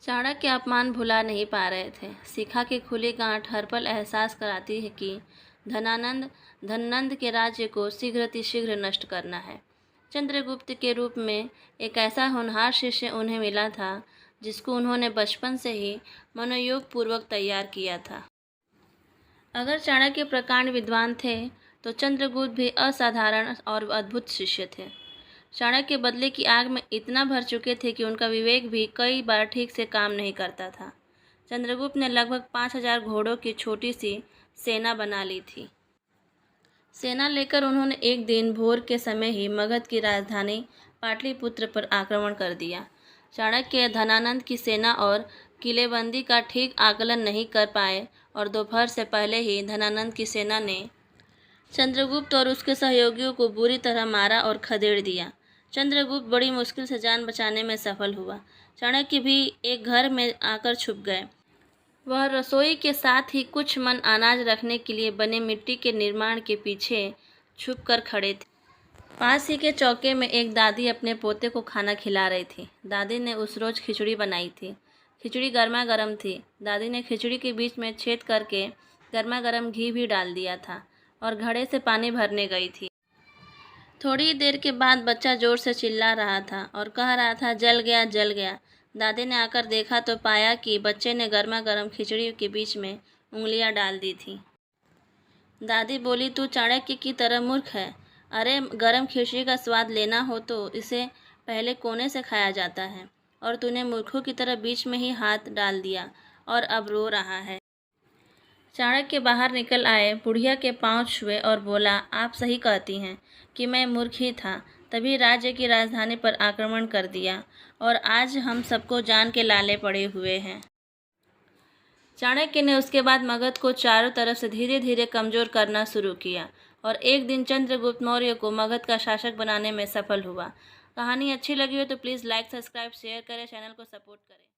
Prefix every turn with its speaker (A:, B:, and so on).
A: चाणक्य अपमान भुला नहीं पा रहे थे। शिखा की खुली गांठ हर पल एहसास कराती है कि धननंद के राज्य को शीघ्रातिशीघ्र नष्ट करना है। चंद्रगुप्त के रूप में एक ऐसा होनहार शिष्य उन्हें मिला था जिसको उन्होंने बचपन से ही मनोयोग पूर्वक तैयार किया था। अगर चाणक्य प्रकांड विद्वान थे तो चंद्रगुप्त भी असाधारण और अद्भुत शिष्य थे। चाणक्य बदले की आग में इतना भर चुके थे कि उनका विवेक भी कई बार ठीक से काम नहीं करता था। चंद्रगुप्त ने लगभग 5000 घोड़ों की छोटी सी सेना बना ली थी। सेना लेकर उन्होंने एक दिन भोर के समय ही मगध की राजधानी पाटलिपुत्र पर आक्रमण कर दिया। चाणक्य धनानंद की सेना और किलेबंदी का ठीक आकलन नहीं कर पाए और दोपहर से पहले ही धनानंद की सेना ने चंद्रगुप्त और उसके सहयोगियों को बुरी तरह मारा और खदेड़ दिया। चंद्रगुप्त बड़ी मुश्किल से जान बचाने में सफल हुआ। चाणक्य भी एक घर में आकर छुप गए। वह रसोई के साथ ही कुछ मन अनाज रखने के लिए बने मिट्टी के निर्माण के पीछे छुपकर खड़े थे। पास ही के चौके में एक दादी अपने पोते को खाना खिला रही थी। दादी ने उस रोज खिचड़ी बनाई थी। खिचड़ी गर्मा गर्म थी। दादी ने खिचड़ी के बीच में छेद करके गर्मा गर्म घी भी डाल दिया था और घड़े से पानी भरने गई थी। थोड़ी देर के बाद बच्चा जोर से चिल्ला रहा था और कह रहा था, जल गया जल गया। दादी ने आकर देखा तो पाया कि बच्चे ने गर्मा गर्म खिचड़ी के बीच में उंगलियां डाल दी थी। दादी बोली, तू चाणक्य की तरह मूर्ख है। अरे गर्म खिचड़ी का स्वाद लेना हो तो इसे पहले कोने से खाया जाता है और तूने मूर्खों की तरह बीच में ही हाथ डाल दिया और अब रो रहा है। चाणक्य बाहर निकल आए, बुढ़िया के पांव छुए और बोला, आप सही कहती हैं कि मैं मूर्ख ही था, तभी राज्य की राजधानी पर आक्रमण कर दिया और आज हम सबको जान के लाले पड़े हुए हैं। चाणक्य ने उसके बाद मगध को चारों तरफ से धीरे धीरे कमजोर करना शुरू किया और एक दिन चंद्रगुप्त मौर्य को मगध का शासक बनाने में सफल हुआ। कहानी अच्छी लगी हो तो प्लीज़ लाइक, सब्सक्राइब, शेयर करें, चैनल को सपोर्ट करें।